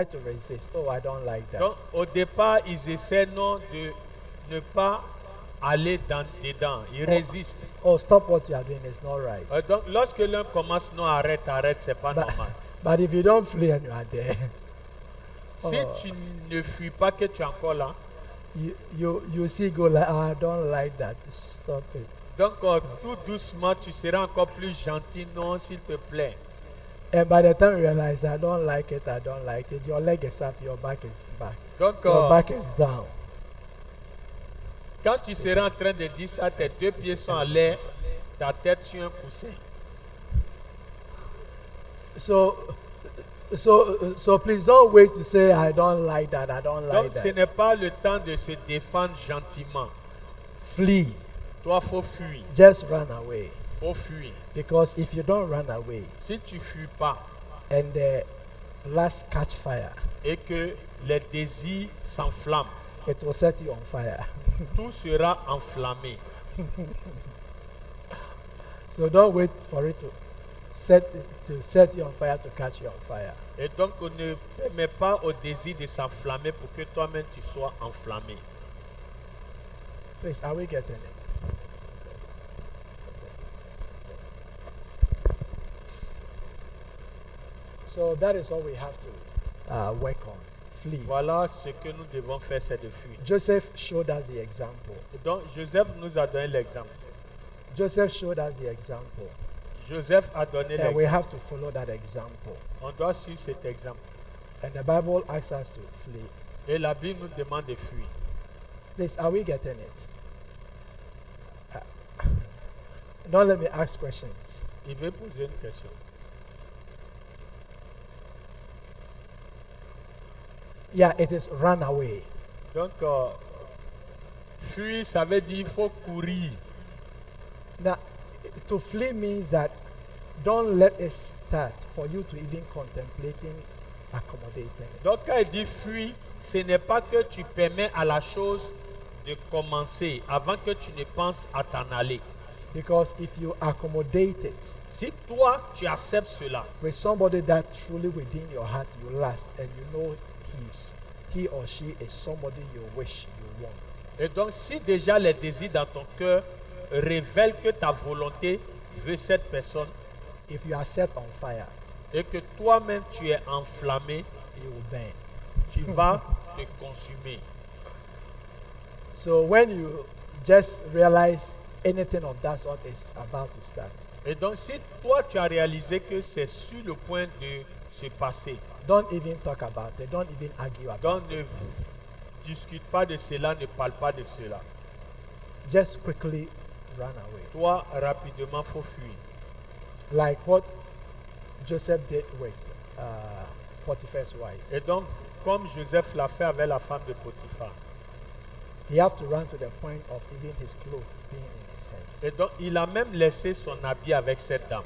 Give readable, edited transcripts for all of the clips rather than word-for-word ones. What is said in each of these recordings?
to resist. Oh, I don't like that. Donc, au départ, ils essaient non de ne pas aller dedans. Ils résistent. Oh, stop what you are doing. It's not right. Donc, lorsque l'un commence, non, arrête, c'est pas But, normal. but if you don't flee and you are there, Si tu ne fuis pas, que tu es encore là, you see go like, oh, I don't like that. Stop it. donc tout doucement, tu seras encore plus gentil. Non, s'il te plaît. And by the time you realize, I don't like it, your leg is up, your back is back. Donc, Your back is down. quand tu seras en train de dire ça, tes deux pieds sont en l'air, ta tête sur un coussin. So please don't wait to say, I don't like that, I don't like Donc, ce that. n'est pas le temps de se défendre gentiment. Flee. Toi, faut fuir. Just run away. Faut fuir. Because if you don't run away Si tu fuis pas and the lust catch fire, et que les désirs s'enflamment, it will set you on fire. tout sera enflammé. So don't wait for it to set you on fire to catch you on fire. Et donc, on ne permet pas au désir de s'enflammer pour que toi-même tu sois enflammé. Please, are we getting it? So that is all we have to work on. Flee. Voilà ce que nous devons faire, c'est de fuir. Joseph showed us the example. Et donc, Joseph nous a donné l'exemple. Joseph showed us the example. Joseph a donné And we l'exemple. have to follow that example. On doit suivre cet exemple. And the Bible asks us to flee. Et la Bible nous demande de fuir. Please, are we getting it? Don't let me ask questions. Il veut poser une question. Yeah, it is run away. Donc, fuir, ça veut dire qu'il faut courir. Now, to flee means that don't let it start for you to even contemplating accommodating it. Donc, quand il dit fuir, ce n'est pas que tu permets à la chose de commencer avant que tu ne penses à t'en aller. Because if you accommodate it Si toi, tu acceptes cela, with somebody that truly within your heart you lust and you know he or she is somebody you wish you want. et donc si déjà les désirs dans ton cœur révèlent que ta volonté veut cette personne If you are set on fire, et que toi-même tu es enflammé, you will burn. tu vas te consumer. So when you just realize anything of that sort is about to start, Et donc si toi tu as réalisé que c'est sur le point de se passer, don't even talk about it. Don't even argue about donc it. ne discute pas de cela, ne parle pas de cela. Just quickly run away. Toi, rapidement, faut fuir. Like what Joseph did with Potiphar's wife. Et donc, comme Joseph l'a fait avec la femme de Potiphar. He have to run to the point of even his clothes being in his hands. Et donc, il a même laissé son habit avec cette dame.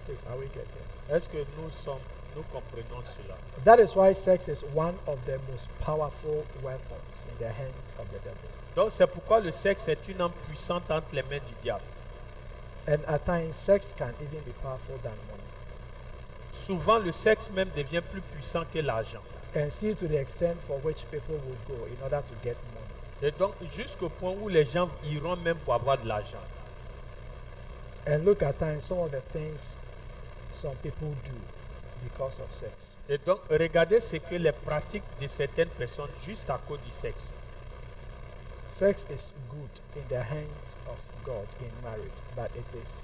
Please, are we getting? Est-ce que nous comprenons cela? That is why sex is one of the most powerful weapons in the hands of the devil. Donc, c'est pourquoi le sexe est une arme puissante entre les mains du diable. And at times, sex can even be powerful than money. Souvent, le sexe même devient plus puissant que l'argent. And see to the extent for which people will go in order to get money. Et donc, jusqu'au point où les gens iront même pour avoir de l'argent. And look at times some of the things some people do because of sex. Et donc, regardez ce que les pratiques de certaines personnes juste à cause du sexe. Sex is good in the hands of God in marriage, but it is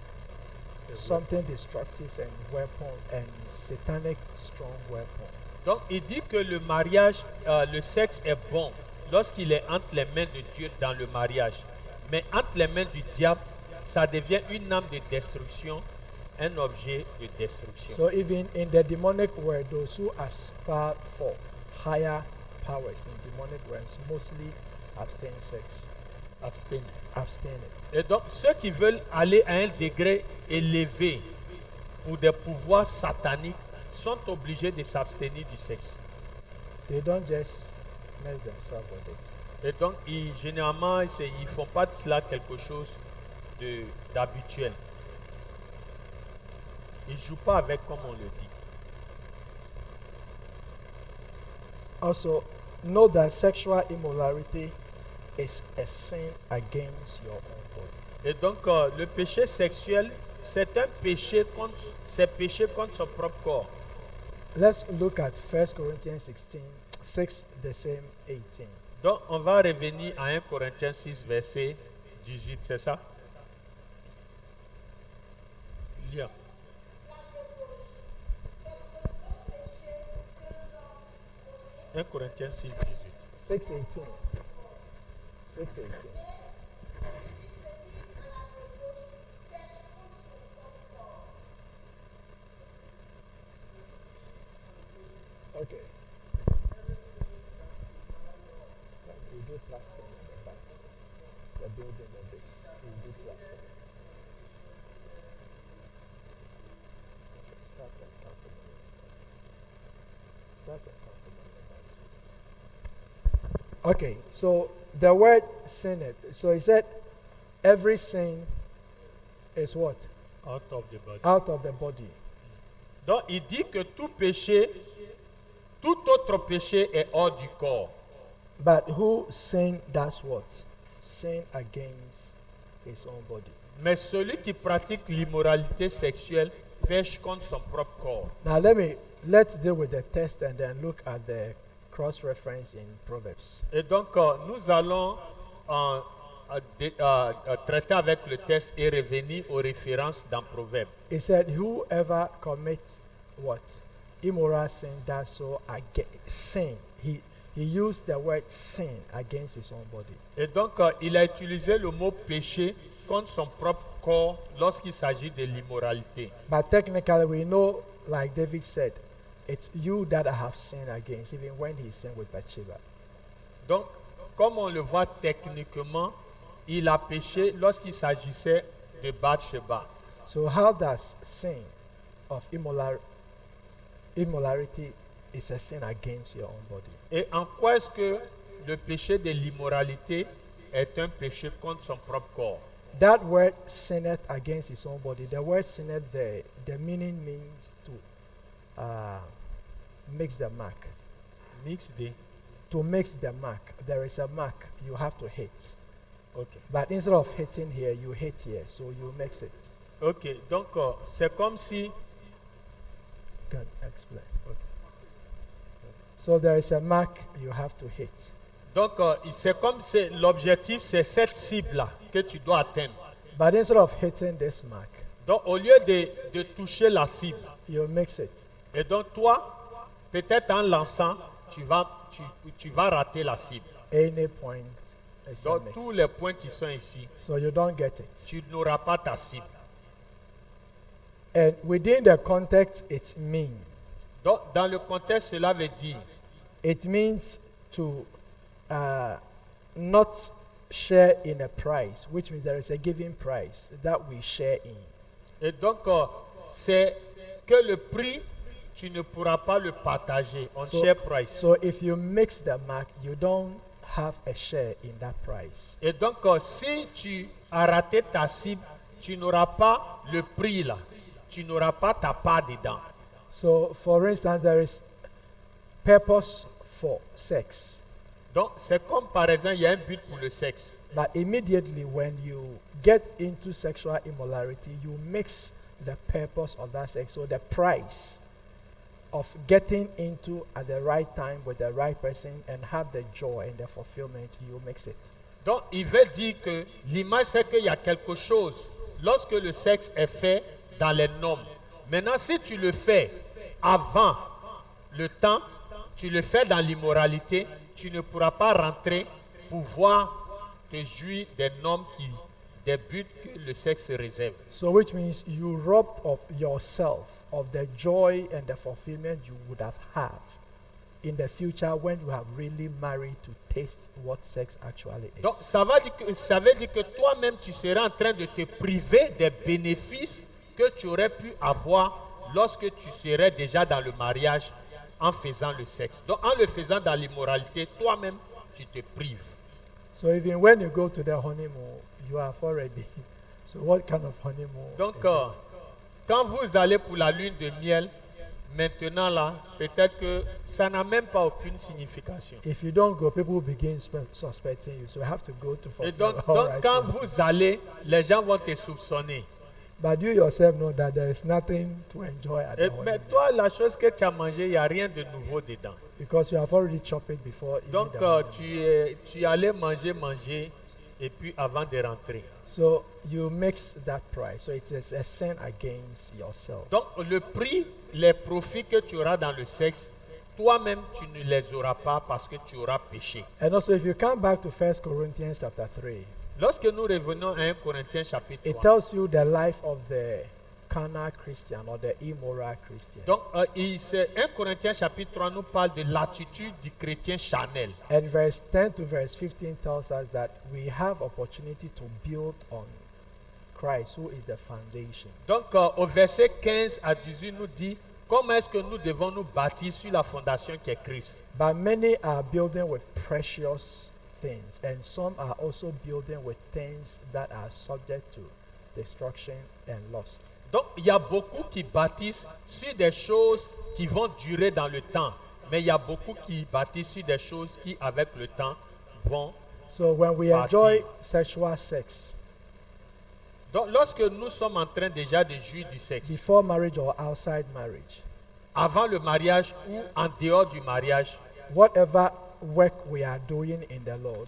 something destructive and weapon and satanic strong weapon. Donc, il dit que le mariage, le sexe est bon lorsqu'il est entre les mains de Dieu dans le mariage. Mais entre les mains du diable, ça devient une arme de destruction, un objet de destruction. So even in the demonic world, those who aspire for higher powers in demonic realms mostly abstain sex. Abstenez. Abstain it. Et donc, ceux qui veulent aller à un degré élevé pour des pouvoirs sataniques sont obligés de s'abstenir du sexe. They don't just mess themselves with it. Et donc, généralement, ils ne font pas de cela quelque chose d'habituel. Ils ne jouent pas avec, comme on le dit. Also, know that sexual immorality is a sin against your own body. Et donc, le péché sexuel, c'est un péché contre, c'est péché contre son propre corps. Let's look at 1 Corinthians 6, the same 18. Donc, on va revenir à 1 Corinthiens 6, verset 18, c'est ça? Lire. « 1 Corinthiens 6, 18. 6:18. 6:18. Okay. We do plastering in the back. The building, we do plastering. Okay, start and count them. Start and count them. Okay, so the word sin, so he said every sin is what? Out of the body. Out of the body. Donc, il dit que tout péché, tout autre péché est hors du corps. But who sin does what? Sin against his own body. Mais celui qui pratique l'immoralité sexuelle pêche contre son propre corps. Now let's deal with the text and then look at the cross-reference in Proverbs. Et donc, nous allons traiter avec le texte et revenir aux références dans Proverbes. It said, whoever commits what? Immoral sin does so against sin. He used the word sin against his own body. Et donc, il a utilisé le mot péché contre son propre corps lorsqu'il s'agit de l'immoralité. But technically, we know, like David said, it's you that I have sinned against, even when he sinned with Bathsheba. Donc, comme on le voit techniquement, il a péché lorsqu'il s'agissait de Bathsheba. So how does sin of immorality is a sin against your own body? Et en quoi est-ce que le péché de l'immoralité est un péché contre son propre corps? That word sinneth against his own body. The word sinneth there, the meaning means to mix the mark. Mix de. To mix the mark. There is a mark you have to hit. Ok. But instead of hitting here, you hit here. So you mix it. Ok. Donc, c'est comme si. Can explain. So there is a mark you have to hit. Donc, c'est comme si l'objectif, c'est cette cible-là que tu dois atteindre. But instead of hitting this mark, Donc, au lieu de toucher la cible, you mix it. et donc toi, peut-être en lançant, tu vas rater la cible. Any point is a Donc, mix. tous les points qui sont ici, So you don't get it. tu n'auras pas ta cible. And within the context, it means. Donc, dans le contexte, cela veut dire, It means to not share in a price, which means there is a given price that we share in. et donc, c'est que le prix, tu ne pourras pas le partager on share price. So if you mix the mark, you don't have a share in that price. Et donc, si tu as raté ta cible, tu n'auras pas le prix là. Tu n'auras pas ta part dedans. So, for instance, there is purpose for sex. Donc, c'est comme par exemple, il y a un but pour le sexe. But immediately when you get into sexual immorality, you mix the purpose of that sex. So the price of getting into at the right time with the right person and have the joy and the fulfillment, you mix it. Donc, il veut dire que l'image, c'est qu'il y a quelque chose. Lorsque le sexe est fait dans les normes. Maintenant, si tu le fais avant le temps, tu le fais dans l'immoralité, tu ne pourras pas rentrer pour pouvoir te jouir des normes des buts que le sexe réserve. So which means you rob of yourself of the joy and the fulfillment you would have had in the future when you have really married to taste what sex actually is. Donc, ça veut dire que toi-même, tu seras en train de te priver des bénéfices que tu aurais pu avoir lorsque tu serais déjà dans le mariage en faisant le sexe. Donc, en le faisant dans l'immoralité, toi-même, tu te prives. So even when you go to the honeymoon, you have already. So what kind of honeymoon? Donc, is it? quand vous allez pour la lune de miel, Maintenant là, peut-être que ça n'a même pas aucune signification. If you don't go, people will begin suspecting you. So you have to go to Et fulfill donc, all quand righteousness. vous allez, les gens vont te soupçonner. But you yourself know that there is nothing to enjoy at Et, the mais holiday toi, la chose que tu as mangée, il n'y a rien de nouveau dedans. because you have already chopped it before. Even Donc, the holiday. tu allais manger, et puis avant de rentrer. So you mix that price. So it is a sin against yourself. Donc, le prix, les profits que tu auras dans le sexe, toi-même, tu ne les auras pas parce que tu auras péché. And also, if you come back to 1 Corinthians chapter 3, Lorsque nous revenons à 1 Corinthiens chapitre it 3, tells you the life of the carnal Christian or the immoral Christian. donc 1 Corinthiens chapitre 3 nous parle de l'attitude du chrétien charnel. And verse 10 to verse 15 tells us that we have opportunity to build on Christ, who is the foundation. Donc au verset 15 à 18 nous dit comment est-ce que nous devons nous bâtir sur la fondation qui est Christ. But many are building with precious things, and some are also building with things that are subject to destruction and lust. Donc il y a beaucoup qui bâtissent sur des choses qui vont durer dans le temps, mais il y a beaucoup qui bâtissent sur des choses qui avec le temps vont. So when we Party. enjoy sexual sex Donc lorsque nous sommes en train déjà de jouir du sexe, before marriage or outside marriage, avant le mariage ou en dehors du mariage, whatever work we are doing in the Lord,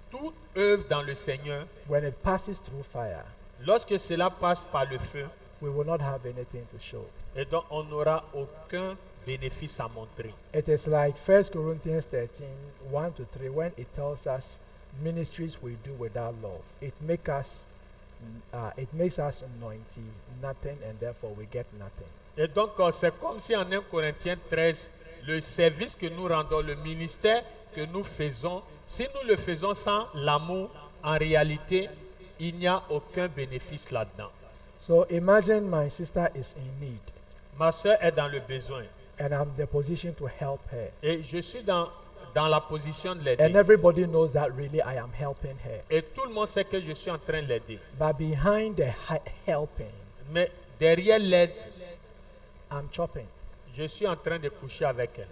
toute œuvre dans le Seigneur, when it passes through fire, lorsque cela passe par le feu, we will not have anything to show. et donc on n'aura aucun bénéfice à montrer. It is like 1 Corinthians 13, 1 to 3, when it tells us ministries we do without love. It makes us nothing, and therefore we get nothing. Et donc c'est comme si en 1 Corinthiens 13, le service que nous rendons, le ministère que nous faisons, si nous le faisons sans l'amour, en réalité, il n'y a aucun bénéfice là-dedans. So imagine my sister is in need, Ma soeur est dans le besoin and I'm in the position to help her. et je suis dans la position de And l'aider. everybody knows that really I am helping her. Et tout le monde sait que je suis en train de l'aider. But behind the helping, Mais derrière l'aide, I'm chopping. je suis en train de coucher avec elle.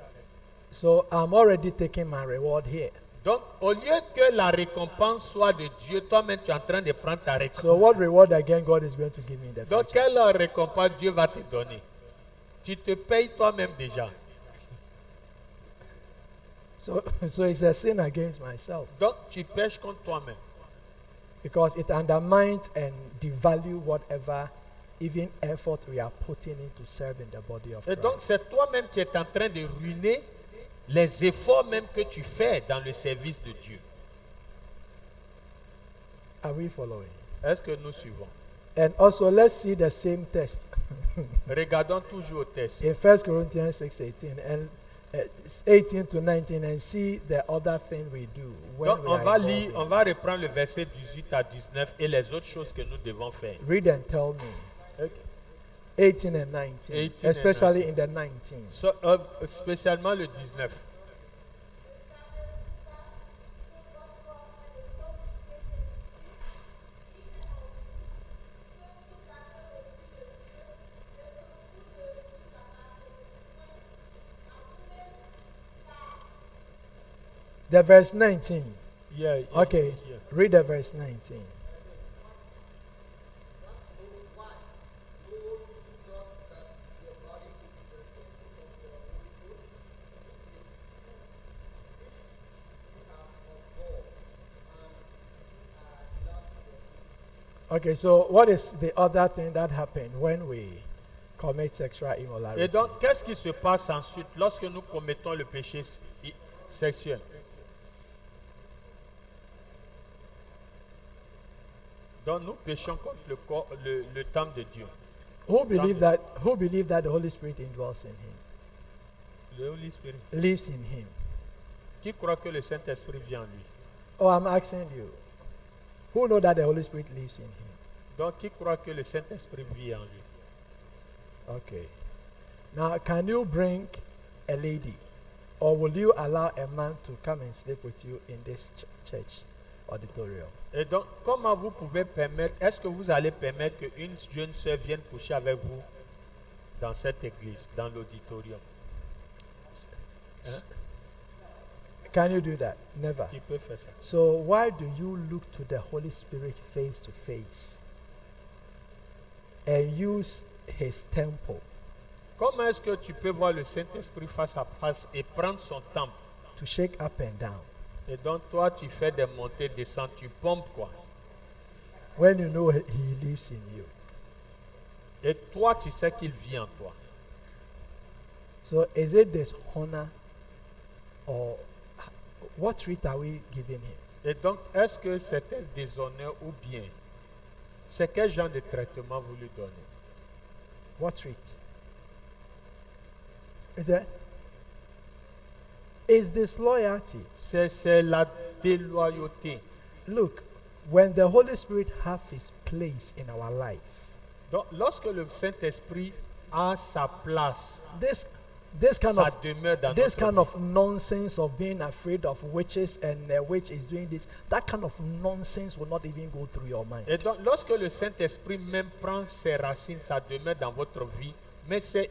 So I'm already taking my reward here. Donc, au lieu que la récompense soit de Dieu, toi-même tu es en train de prendre ta So récompense. what reward again God is going to give me in the Donc, future? quelle récompense Dieu va te donner? Tu te payes toi-même déjà. So it's a sin against myself Donc, tu pêches contre toi-même. because it undermines and devalue whatever even effort we are putting into serving the body of Et donc, Christ. c'est toi-même qui es en train de ruiner les efforts même que tu fais dans le service de Dieu. Are we following? Est-ce que nous suivons? And also, let's see the same text Regardons toujours au test. in 1 Corinthians 6:18 and 18 to 19, and see the other thing we do when Donc, we on are va involved lire, in on it. va reprendre le verset 18 à 19 et les autres choses que nous devons faire. Read and tell me. Ok. 18 and 19, 18 and especially 19. in the 19. So, spécialement le 19. The verse 19. Yeah, Okay, yeah. read the verse 19. Okay, so what is the other thing that happened when we commit sexual immorality? Et donc, qu'est-ce qui se passe ensuite lorsque nous commettons le péché sexuel? Donc, nous péchons contre le corps, le temple de Dieu. Who believe that the Holy Spirit indwells in him, Le Holy Spirit. lives in him? Qui croit que le Saint-Esprit vient en lui? Oh, I'm asking you. Who know that the Holy Spirit lives in him? Donc, qui croit que le Saint-Esprit vit en lui? Okay. Now, can you bring a lady, or will you allow a man to come and sleep with you in this church auditorium? Et donc, comment vous pouvez permettre, est-ce que vous allez permettre qu'une jeune sœur vienne coucher avec vous dans cette église, dans l'auditorium. Hein? Can you do that? Never. Tu peux faire ça. So why do you look to the Holy Spirit face to face and use his temple Comment est-ce que tu peux voir le Saint-Esprit face à face et prendre son temple? to shake up and down Et donc toi, tu fais des montées, descentes, tu pompes quoi. when you know he lives in you? Et toi, tu sais qu'il vit en toi. So is it dishonor or what treat are we giving him? Et donc, est-ce que c'est un déshonneur ou bien c'est quel genre de traitement vous lui donnez? What treat? Is disloyalty? C'est la déloyauté. Look, when the Holy Spirit have his place in our life, Donc, lorsque le Saint-Esprit a sa place, this kind sa of demeure dans this notre kind vie, of nonsense of being afraid of witches and a witch is doing this, that kind of nonsense will not even go through your mind. et donc, lorsque le Saint-Esprit même prend ses racines, sa demeure dans votre vie, mais c'est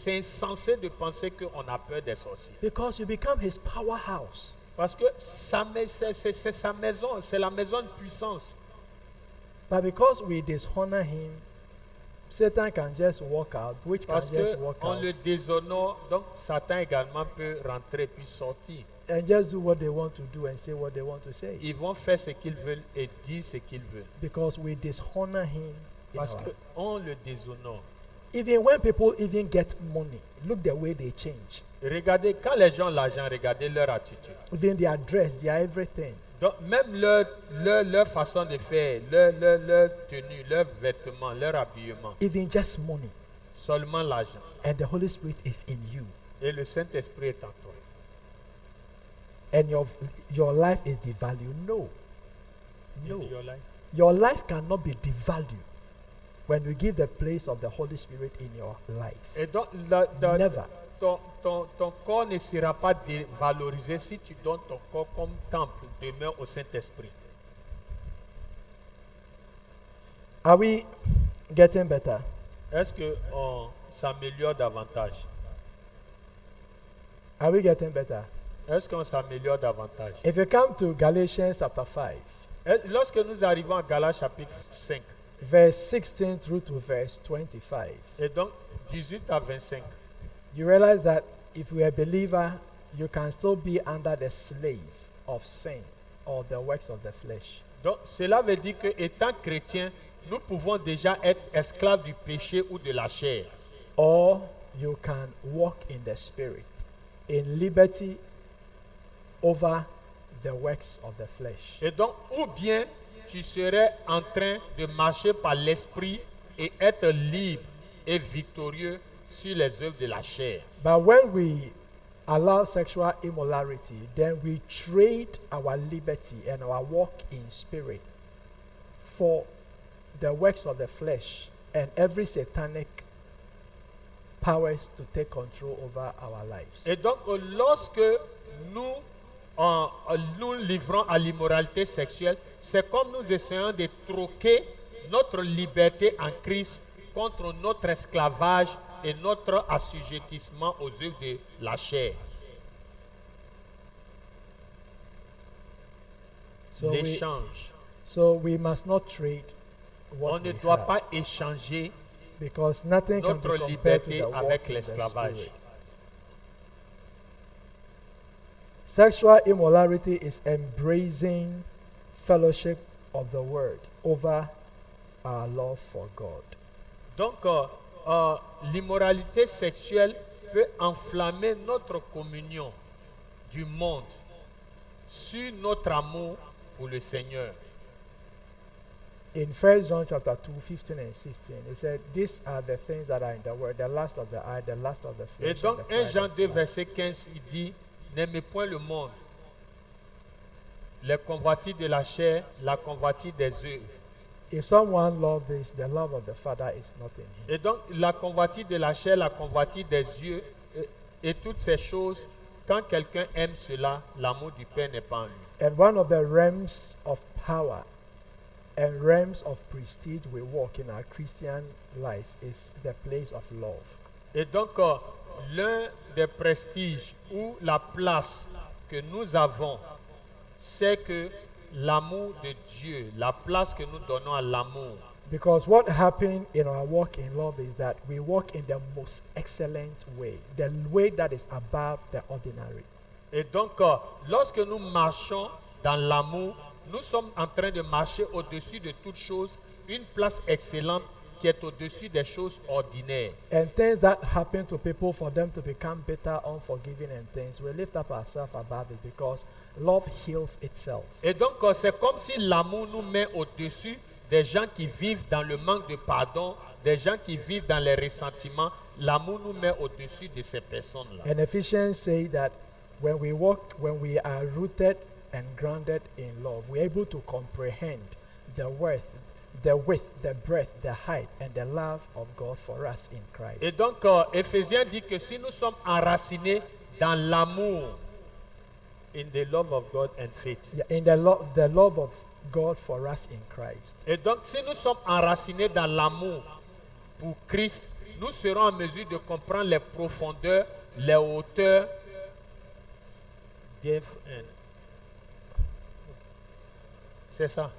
insensé de penser qu'on a peur des sorciers. Because you become his powerhouse. Parce que c'est sa maison, c'est la maison de puissance. But because we dishonor him, Satan can just walk out, witch can Parce just walk qu'on out, le déshonore, donc Satan également peut rentrer puis sortir. and just do what they want to do and say what they want to say. Ils vont faire ce qu'ils veulent et dire ce qu'ils veulent. Because we dishonor him. In Parce our, qu'on le déshonore. even when people even get money, look the way they change. Regardez, quand les gens ont l'argent, regardez leur attitude. Even their dress, their everything. Donc, même leur façon de faire, leur tenue, leurs vêtements, leur habillement, Even just money. seulement l'argent. And the Holy Spirit is in you. Et le Saint-Esprit est en toi. And your life is devalued. No. No. In your life. Your life cannot be devalued when you give the place of the Holy Spirit in your life. Et donc, Never. ton corps ne sera pas dévalorisé si tu donnes ton corps comme temple, demeure au Saint-Esprit. Are we getting better? Est-ce qu'on s'améliore davantage? Are we getting better? Est-ce qu'on s'améliore davantage? If you come to Galatians chapter 5, Lorsque nous arrivons à Galates chapitre 5, verse 16 through to verse 25, et donc 18 à 25, you realize that if you're a believer, you can still be under the slave of sin or the works of the flesh. donc cela veut dire que étant chrétien, nous pouvons déjà être esclaves du péché ou de la chair. Or you can walk in the Spirit, in liberty over the works of the flesh. Et donc, ou bien tu serais en train de marcher par l'esprit et être libre et victorieux sur les œuvres de la chair. But when we allow sexual immorality, then we trade our liberty and our walk in spirit for the works of the flesh and every satanic powers to take control over our lives. Et donc, lorsque nous nous livrons à l'immoralité sexuelle, c'est comme nous essayons de troquer notre liberté en Christ contre notre esclavage et notre assujettissement aux œuvres de la chair. So we must not trade what On ne we doit have, pas échanger because nothing can notre be compared to liberté the walk avec in the l'esclavage. Spirit. Sexual immorality is embracing fellowship of the word over our love for God. Donc, l'immoralité sexuelle peut enflammer notre communion du monde sur notre amour pour le Seigneur. In 1 John chapter 2, 15 and 16, it said, these are the things that are in the word, the lust of the eye, the lust of the Et flesh, donc, and the 1 pride Jean of 2, life. verset 15, il dit, n'aimez point le monde, les convoitises de la chair, la convoitise des œuvres. If someone loves this, the love of the Father is not in him. Et donc, la convoitise de la chair, la convoitise des yeux, et toutes ces choses, quand quelqu'un aime cela, l'amour du Père n'est pas en lui. And one of the realms of power and realms of prestige we walk in our Christian life is the place of love. Et donc, l'un des prestiges ou la place que nous avons, c'est que l'amour de Dieu, la place que nous donnons à l'amour. Because what happened in our walk in love is that we walk in the most excellent way, the way that is above the ordinary. Et donc, lorsque nous marchons dans l'amour, nous sommes en train de marcher au-dessus de toutes choses, une place excellente qui est au-dessus des choses ordinaires. And things that happen to people for them to become bitter, unforgiving, and things, we lift up ourselves above it because love heals itself. Et donc, c'est comme si l'amour nous met au-dessus des gens qui vivent dans le manque de pardon, des gens qui vivent dans les ressentiments. L'amour nous met au-dessus de ces personnes-là. And Ephesians say that when we are rooted and grounded in love, we're able to comprehend the width, the breadth, the height, and the love of God for us in Christ. Et donc, Éphésiens dit que si nous sommes enracinés dans l'amour, in the love of God and faith. Yeah, in the love of God for us in Christ. Et donc, si nous sommes enracinés dans l'amour pour Christ, nous serons en mesure de comprendre les profondeurs, les hauteurs, c'est ça.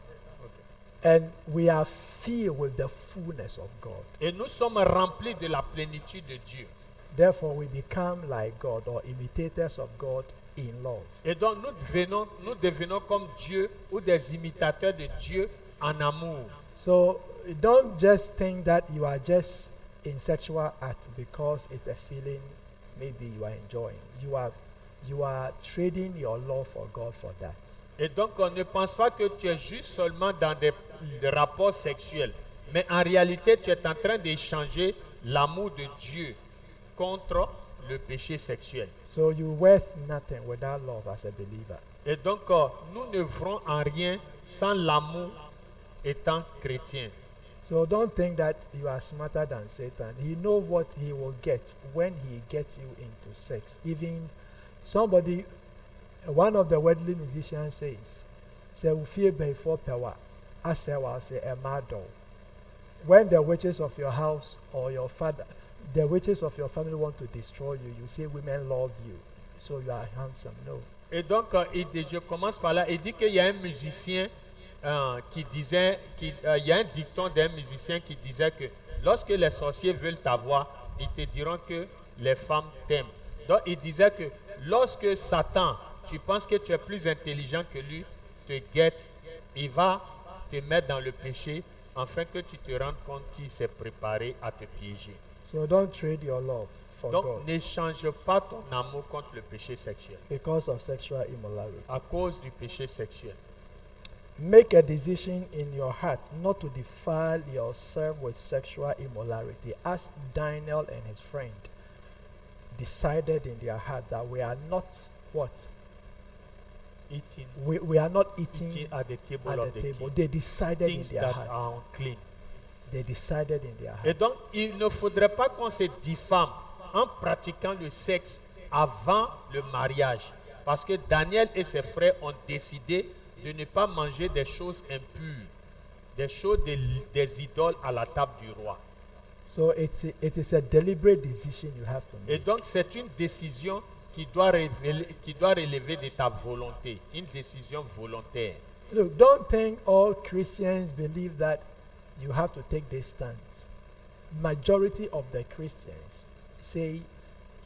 And we are filled with the fullness of God. Et nous sommes remplis de la plénitude de Dieu. Therefore, we become like God or imitators of God in love. Et donc, nous devenons comme Dieu ou des imitateurs de Dieu en amour. So don't just think that you are just in sexual act because it's a feeling maybe you are enjoying. You are trading your love for God for that. Et donc, on ne pense pas que tu es juste seulement dans des rapports sexuels. Mais en réalité, tu es en train d'échanger l'amour de Dieu contre le péché sexuel. So you worth nothing without love as a believer. Et donc, nous ne ferons en rien sans l'amour étant chrétien. So don't think that you are smarter than Satan. He knows what he will get when he gets you into sex. Even one of the worldly musicians says, "Say fear before power, I say a madol." When the witches of your house or your father, the witches of your family want to destroy you, you say women love you, so you are handsome. No. Et donc, je commence par là. Il dit qu'il y a un musicien qui disait, il y a un dicton d'un musicien qui disait que lorsque les sorciers veulent t'avoir, ils te diront que les femmes t'aiment. Donc, il disait que lorsque Satan, tu penses que tu es plus intelligent que lui, te guette, il va te mettre dans le péché afin que tu te rendes compte qu'il s'est préparé à te piéger. So don't trade your love for Donc, God n'échange pas ton amour contre le péché sexuel because of sexual immorality. à cause du péché sexuel. Make a decision in your heart not to defile yourself with sexual immorality, as Daniel and his friend decided in their heart that we are not what? Eating, We are not eating eating at the table at of the the table. king. They decided in Things their that heart. are unclean. They decided in their Et heart. donc, il ne faudrait pas qu'on se diffame en pratiquant le sexe avant le mariage. Parce que Daniel et ses frères ont décidé de ne pas manger des choses impures, des choses des idoles à la table du roi. So it is a deliberate decision you have to Et make. donc, c'est une décision qui doit relever de ta volonté, une décision volontaire. Look, don't think all Christians believe that you have to take this stance. Majority of the Christians say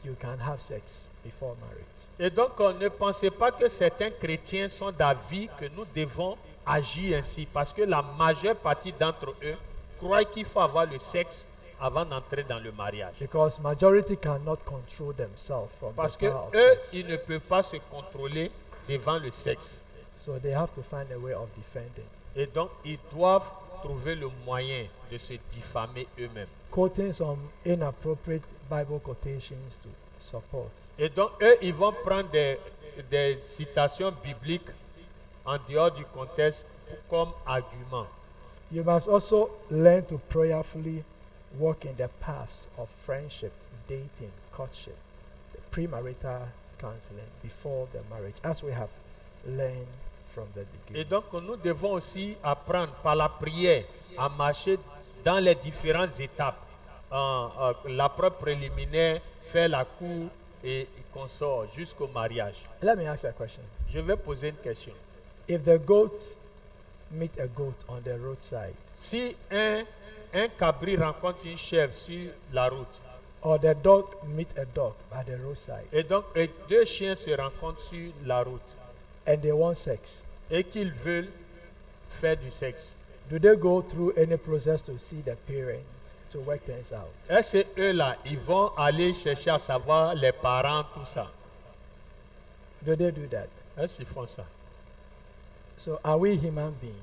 you can have sex before marriage. Et donc, ne pensez pas que certains chrétiens sont d'avis que nous devons agir ainsi, parce que la majeure partie d'entre eux croient qu'il faut avoir le sexe avant d'entrer dans le mariage. Because majority cannot control themselves from Parce the que power of eux, sex. ils ne peuvent pas se contrôler devant le sexe. So they have to find a way of defending. Et donc, ils doivent trouver le moyen de se diffamer eux-mêmes. Quoting some inappropriate Bible quotations to support. Et donc, eux, ils vont prendre des citations bibliques en dehors du contexte comme argument. You must also learn to prayerfully walk in the paths of friendship, dating, courtship, the premarital counseling before the marriage, as we have learned from the Et beginning. donc, nous devons aussi apprendre par la prière à marcher dans les différentes étapes la preuve préliminaire, faire la cour et qu'on sort jusqu'au mariage. Let me ask you a question. Je vais poser une question. If the goat meet a goat on the roadside, Si un cabri rencontre une chèvre sur la route, or the dog meet a dog by the roadside, et donc deux chiens se rencontrent sur la route, and they want sex, et qu'ils veulent faire du sexe, do they go through any process to see the parent to work things out? est-ce que eux-là, ils vont aller chercher à savoir les parents, tout ça? Do they do that? Est-ce qu'ils font ça? So are we human beings?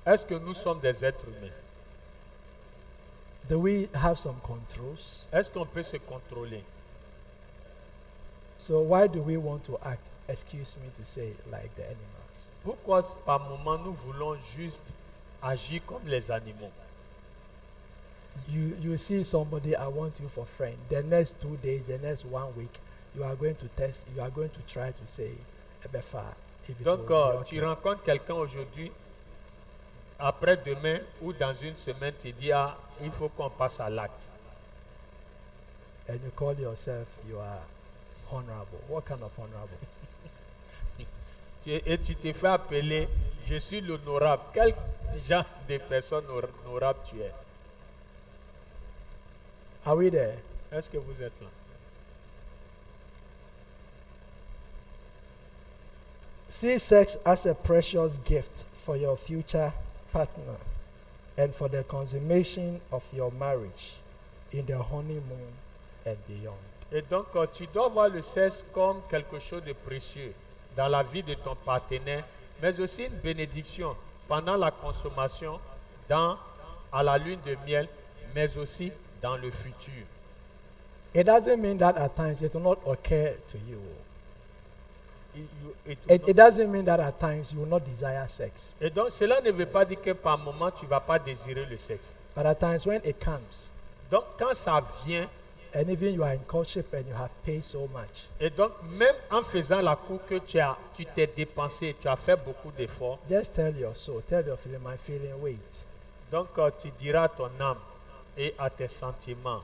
Est-ce que nous sommes des êtres humains? Do we have some controls? Est-ce qu'on peut se contrôler? So why do we want to act, excuse me to say, like the animals? Pourquoi par moment nous voulons juste agir comme les animaux? You see somebody, I want you for friend. The next 2 days, the next 1 week, you are going to test, you are going to try to say, Ebefa, if it Donc, will be tu okay. rencontres quelqu'un aujourd'hui, après-demain ou dans une semaine, tu dis, ah, il faut qu'on passe à l'acte. And you call yourself, you are honorable. What kind of honorable? Et tu te fais appeler, je suis l'honorable. Quel genre de personne honorable tu es? Are we there? Est-ce que vous êtes là? See sex as a precious gift for your future partner and for the consummation of your marriage in the honeymoon and beyond. Et donc, tu dois voir le sexe comme quelque chose de précieux dans la vie de ton partenaire, mais aussi une bénédiction pendant la consommation, à la lune de miel, mais aussi dans le futur. It doesn't mean that at times it will not occur to you. It doesn't mean that at times you will not desire sex. Et donc, cela ne veut pas dire que par moment, tu ne vas pas désirer le sexe. But at times when it comes, Donc, quand ça vient, and even you are in courtship and you have paid so much, et donc, même en faisant la cour que tu t'es dépensé, tu as fait beaucoup d'efforts, just tell your soul, tell your feeling, my feeling, wait. donc tu diras à ton âme et à tes sentiments,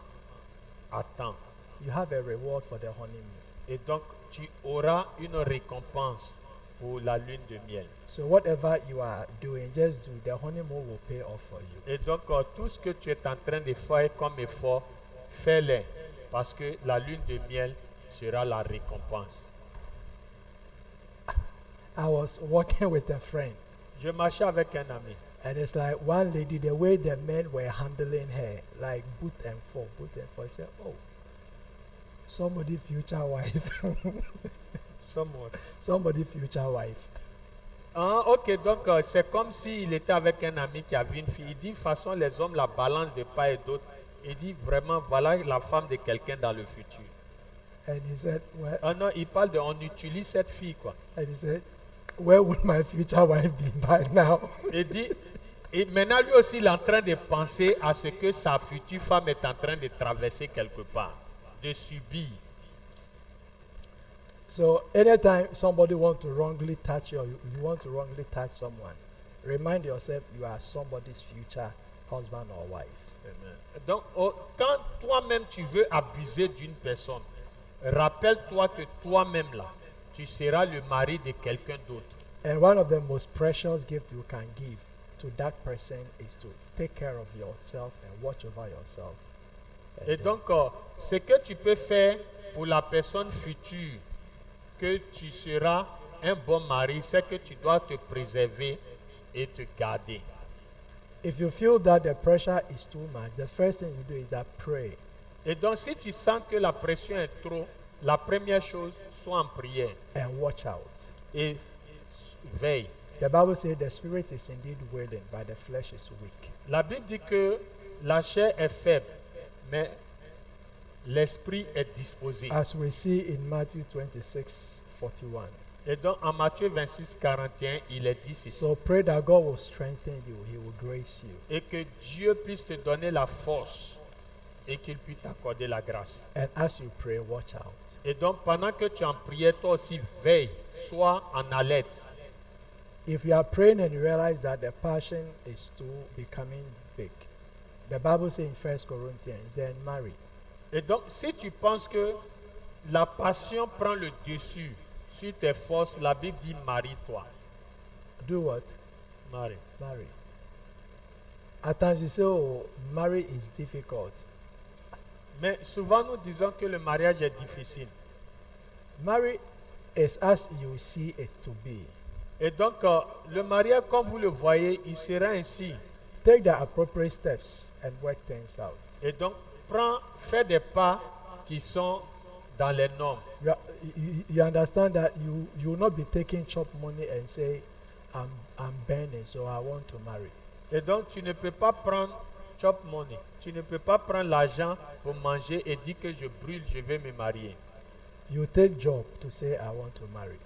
attends. You have a reward for the honeymoon. Et donc, tu auras une récompense pour la lune de miel. So whatever you are doing, just do. The honeymoon will pay off for you. Et donc, tout ce que tu es en train de faire comme effort, fais-le, parce que la lune de miel sera la récompense. I was walking with a friend, Je marchais avec un ami. and it's like one lady, the way the men were handling her, like boot and forth. I said, oh, somebody future wife. Someone. Somebody future wife. Ah, ok, donc c'est comme s'il était avec un ami qui avait une fille. Il dit, de toute façon, les hommes la balancent de part et d'autre. Il dit, vraiment, voilà la femme de quelqu'un dans le futur. And he said, well, Ah non, il parle de, on utilise cette fille, quoi. and he said, where would my future wife be by now? Il dit, et maintenant lui aussi, il est en train de penser à ce que sa future femme est en train de traverser quelque part, de subir. So anytime somebody wants to wrongly touch you, or you want to wrongly touch someone, remind yourself you are somebody's future husband or wife. Amen. Donc, quand toi-même tu veux abuser d'une personne, rappelle-toi que toi-même là, tu seras le mari de quelqu'un d'autre. And one of the most precious gifts you can give to that person is to take care of yourself and watch over yourself. And Et then- donc, ce que tu peux faire pour la personne future, que tu seras un bon mari, c'est que tu dois te préserver et te garder. if you feel that the pressure is too much, the first thing you do is that pray. Et donc, si tu sens que la pression est trop, la première chose, sois en prière And watch out. et veille. The Bible says the spirit is indeed willing, but the flesh is weak. La Bible dit que la chair est faible, mais l'esprit est disposé. As we see in Matthew 26:41. Et donc, en Matthieu 26, 41, il est dit ceci. So pray that God will strengthen you, He will grace you. Et que Dieu puisse te donner la force et qu'il puisse t'accorder la grâce. And as you pray, watch out. Et donc, pendant que tu es en prière, toi aussi, veille, sois en alerte. If you are praying and you realize that the passion is too becoming big, The Bible says in 1 Corinthians, then marry. Et donc, si tu penses que la passion prend le dessus sur tes forces, la Bible dit marie-toi. Do what? Marie. Marry. At times you say, oh, marry is difficult. Mais souvent, nous disons que le mariage est difficile. Marry is as you see it to be. Et donc, le mariage, comme vous le voyez, il sera ainsi. Take the appropriate steps and work things out. Et donc, fais des pas qui sont dans les normes. You understand that you will not be taking chop money and say, I'm burning, so I want to marry. Et donc, tu ne peux pas prendre chop money. Tu ne peux pas prendre l'argent pour manger et dire que je brûle, je vais me marier. You take job to say, I want to marry.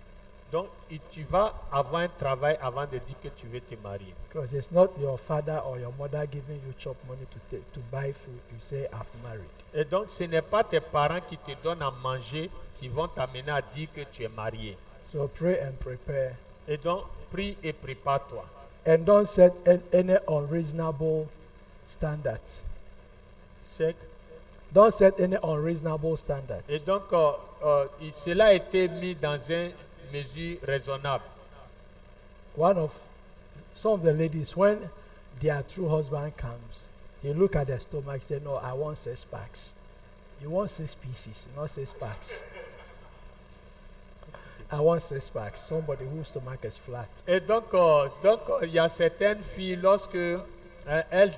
Donc, tu vas avoir un travail avant de dire que tu veux te marier. Because it's not your father or your mother giving you chop money to buy food. You say, I've married. Et donc, ce n'est pas tes parents qui te donnent à manger qui vont t'amener à dire que tu es marié. So pray and prepare. Et donc, prie et prépare-toi. And don't set any unreasonable standards. Don't set any unreasonable standards. Et donc, cela a été mis dans une mesure raisonnable. Some of the ladies, when their true husband comes, they look at their stomach, say, no, I want 6 packs. You want 6 pieces, not 6 packs. I want 6 packs. Somebody whose stomach is flat. Et donc, il y a certaines filles, lorsque elles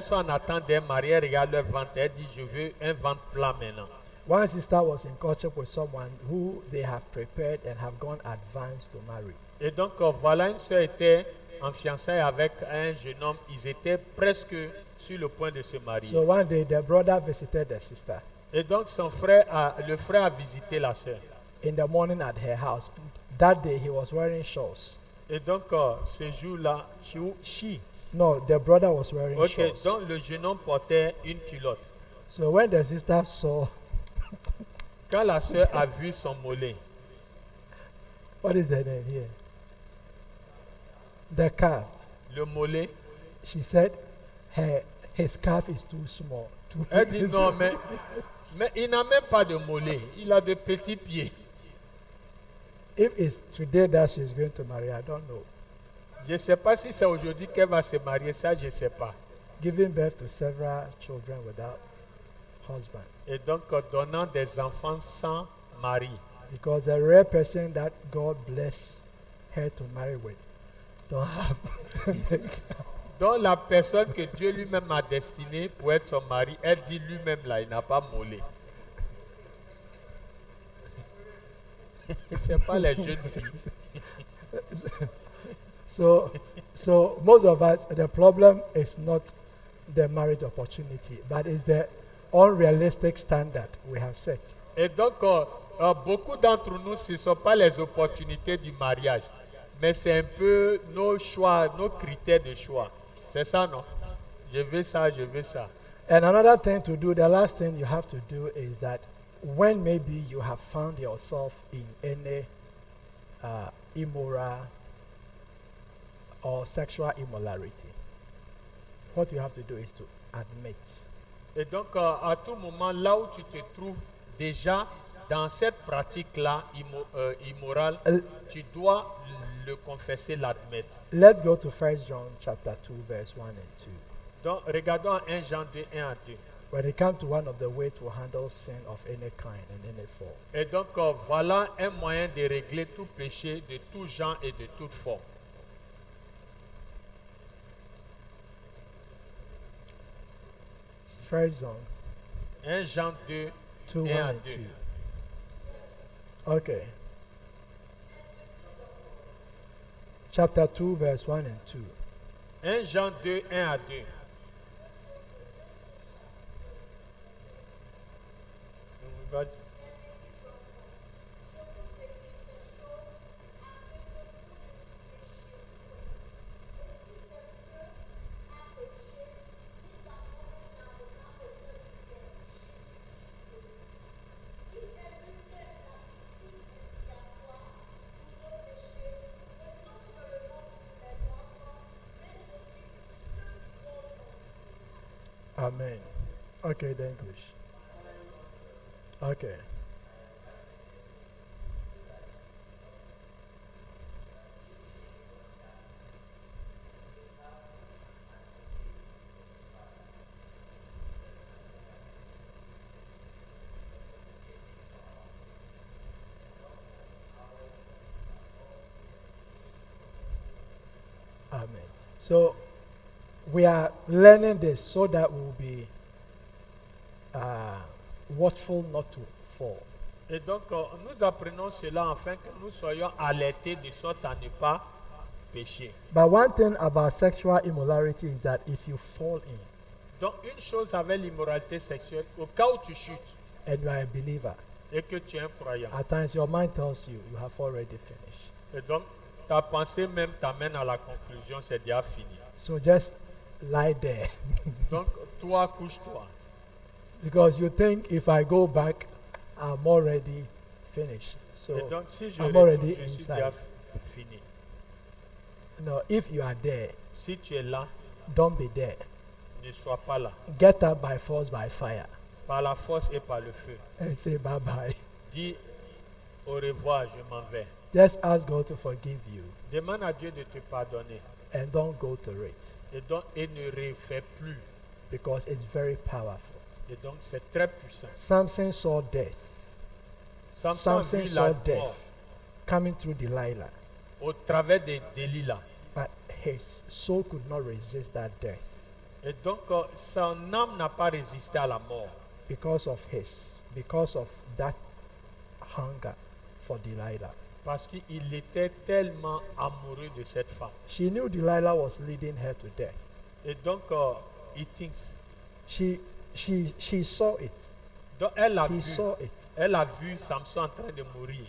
sont en attente d'un mariage, regardent leur ventre, elles disent, je veux un ventre plat maintenant. One sister was in courtship with someone who they have prepared and have gone advanced to marry. Et donc, voilà, une sœur était en fiançailles avec un jeune homme. Ils étaient presque sur le point de se marier. So one day the brother visited the sister. Et donc, le frère a visité la sœur. In the morning at her house. That day he was wearing shorts. Et donc, ce jour-là, No, the brother was wearing shorts. Donc le jeune homme portait une culotte. So when the sister saw, quand la sœur a vu son mollet, what is her name here? The calf. Le mollet. She said, his calf is too small. Elle dit non, mais il n'a même pas de mollet. Il a de petits pieds. If it's today that she's going to marry, I don't know. Je ne sais pas si c'est aujourd'hui qu'elle va se marier, ça je ne sais pas. Giving birth to several children without husband. Et donc donnant des enfants sans mari. Because the rare person that God bless her to marry with don't have. Donc la personne que Dieu lui-même a destinée pour être son mari, elle dit lui-même là, il n'a pas mollet. Ce n'est pas les jeunes filles. So most of us, the problem is not the marriage opportunity, but it's the unrealistic standard we have set. Et donc, beaucoup d'entre nous, ce ne sont pas les opportunités du mariage, mais c'est un peu nos choix, nos critères de choix. C'est ça, non? Je veux ça, je veux ça. And another thing to do, the last thing you have to do is that when maybe you have found yourself in any immoral or sexual immorality, what you have to do is to admit. Et donc, à tout moment, là où tu te trouves déjà dans cette pratique-là immorale, tu dois le confesser, l'admettre. Let's go to 1 John chapter 2, verse 1 and 2. Donc, regardons 1 Jean 2, 1 à 2. When it comes to one of the way to handle sin of any kind and any form. Et donc, voilà un moyen de régler tout péché de tout genre et de toute forme. First John 1 Jean 2, 2, 1 1 à and 2. 2. Okay. Chapter 2, verse 1 and 2. 1 Jean 2, 1 à 2. Vas-y. Amen. Okay, the English. Okay. Amen. So we are learning this so that we'll be watchful not to fall. Et donc, nous apprenons cela afin que nous soyons alertés de sorte à ne pas pécher. But one thing about sexual immorality is that if you fall in Donc, une chose avec l'immoralité sexuelle, au cas où tu chutes and you are a believer, et que tu es un croyant, at times your mind tells you you have already finished. et donc ta pensée même t'amène à la conclusion, c'est déjà fini. So just lie there Donc, toi, couche-toi. because you think if I go back, I'm already finished. So Et donc, si je I'm retourne, already je suis inside. déjà fini. no, if you are there, Si tu es là, don't be there. ne sois pas là. Get up by force, by fire, Par la force et par le feu. and say bye bye. Dis au revoir, je m'en vais. Just ask God to forgive you Demande à Dieu de te pardonner. and don't go to it Et ne refais plus. because it's very powerful. Et donc, c'est très puissant. Samson saw death Samson a Samson vu saw la death. mort coming through Delilah, au travers des Delilah. but his soul could not resist that death Et donc, son âme n'a pas résisté à la mort. because of that hunger for Delilah. Parce qu'il était tellement amoureux de cette femme. She knew Delilah was leading her to death. Et donc, he thinks. She saw it. Donc, elle a He vu. saw it, Elle a vu Samson en train de mourir.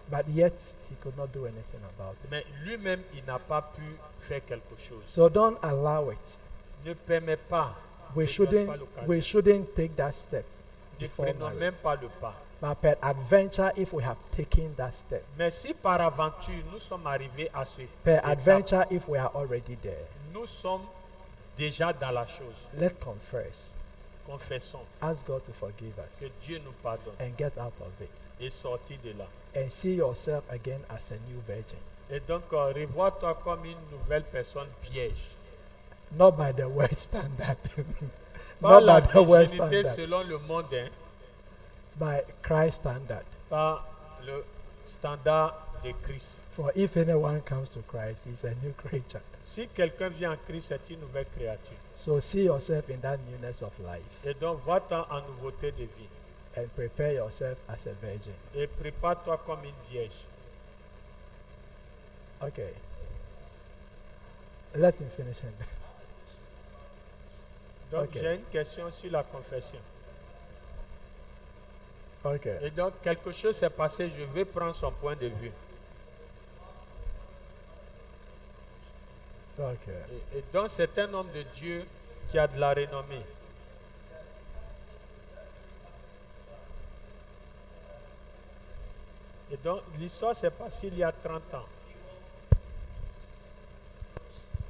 but yet he could not do anything about it. Mais lui-même, il n'a pas pu faire quelque chose. So don't allow it. Ne permets pas. We ne donne pas l'occasion. shouldn't take that step Ne before prenons marriage. même pas le pas. But peradventure, if we have taken that step, Mais si par aventure nous sommes arrivés à ce peradventure, if we are already there, nous sommes déjà dans la chose. let's confess, Confessons ask God to forgive que us, Dieu nous pardonne and get out of it, et sortir de là. and see yourself again as a new virgin, Et donc, revois-toi comme une nouvelle personne vierge. not by the world standard, Pas not la by the world virginité standard, selon le monde, hein, by Christ standard. pas le standard de Christ. For if anyone comes to Christ, he's a new creature. Si quelqu'un vient en Christ, c'est une nouvelle créature. So see yourself in that newness of life, Et donc, vois-toi en nouveauté de vie. and prepare yourself as a virgin. Et prépare-toi comme une vierge. Okay. Let him finish him. Donc, Ok. j'ai une question sur la confession. Okay. Et donc, quelque chose s'est passé, je vais prendre son point de vue. Okay. Et donc, c'est un homme de Dieu qui a de la renommée. Et donc, l'histoire s'est passée il y a 30 ans.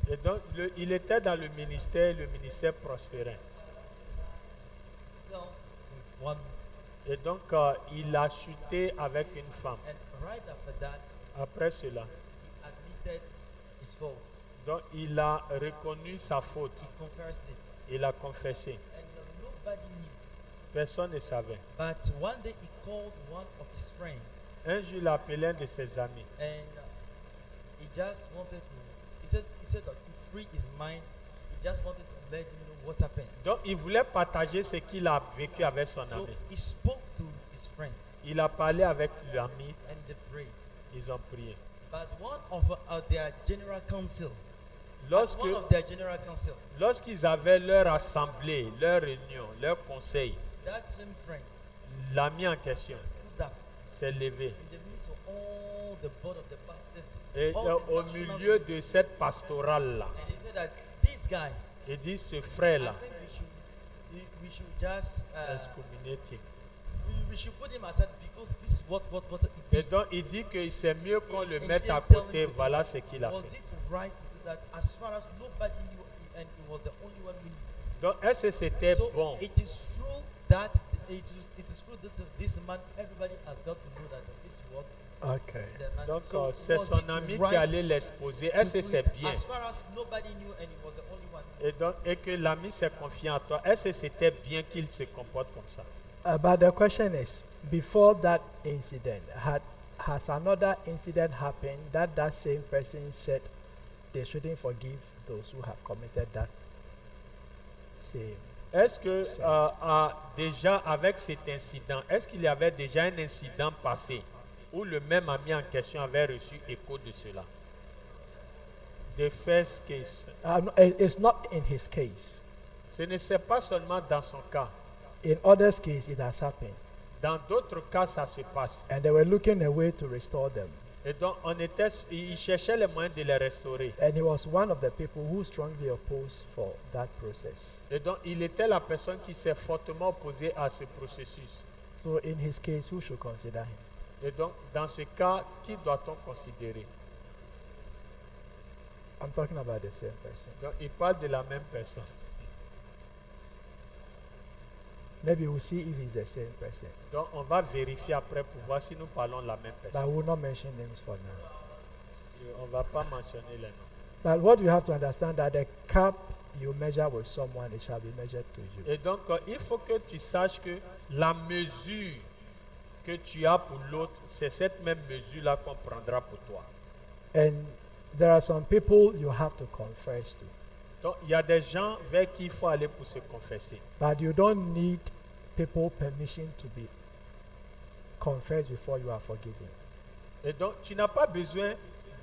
Et donc, il était dans le ministère prospérait. felt one, Et donc, il a chuté avec une femme. and right after that, Après cela, he admitted his fault. donc, il a reconnu sa faute. He confessed it, Il a confessé. and nobody knew. Personne ne savait. But one day he called one of his friends, Un jour, il a appelé un de ses amis. and he just wanted to. He said that to free his mind, he just wanted to let him know what happened. Donc, il voulait partager ce qu'il a vécu avec son So ami. he spoke to his friend, Il a parlé avec l'ami. and they prayed. Ils ont prié. But one of their general council, Lorsque, one of their general council, lorsqu'ils avaient leur assemblée, leur réunion, leur conseil, that same friend l'ami en question stood up s'est levé. in the midst of all the board of the pastors, Et all the au national milieu committee, de cette pastorale-là, and he said that this guy, il dit ce I frère-là, think we should just excommunié. we should put him aside because this is what he Et did. donc il dit que c'est mieux qu'on le And mette he à didn't tell côté. him to do Voilà that. ce qu'il a Was fait. it right to do that as far as nobody knew and he was the only one who knew? Donc, est-ce que c'était So bon? it is through that it is through this man everybody has got to know that this is what Okay. the man. Donc, So c'est was son it ami qui right allait l'exposer. Est-ce to que do c'est it bien? as far as nobody knew and he was the only one? Et que l'ami s'est confié en toi. Est-ce que c'était bien qu'il se comporte comme ça? But the question is, before that incident, has another incident happened that same person said they shouldn't forgive those who have committed that same? Est-ce que C'est- déjà avec cet incident, est-ce qu'il y avait déjà un incident passé où le même ami en question avait reçu écho de cela? The first case. No, it's not in his case. Ce ne c'est pas seulement dans son cas. In others' case, it has happened, Dans d'autres cas, ça se passe. and they were looking a way to restore them. Et donc, il cherchait les moyens de les restaurer. And he was one of the people who strongly opposed for that process. Et donc, il était la personne qui s'est fortement opposée à ce processus. So in his case, who should consider him? Et donc, dans ce cas, qui doit-on considérer? I'm talking about the same person. Donc, il parle de la même personne. Maybe we'll see if he's the same person. Donc, on va vérifier après pour voir si nous parlons de la même But personne. we will not mention names for now. On ne va pas mentionner les noms. But what you have to understand that the cup you measure with someone, it shall be measured to you. Et donc, il faut que tu saches que la mesure que tu as pour l'autre, c'est cette même mesure-là qu'on prendra pour toi. And there are some people you have to confess to. Donc, il y a des gens vers qui il faut aller pour se confesser. But you don't need people permission to be confessed before you are forgiven. Et donc, tu n'as pas besoin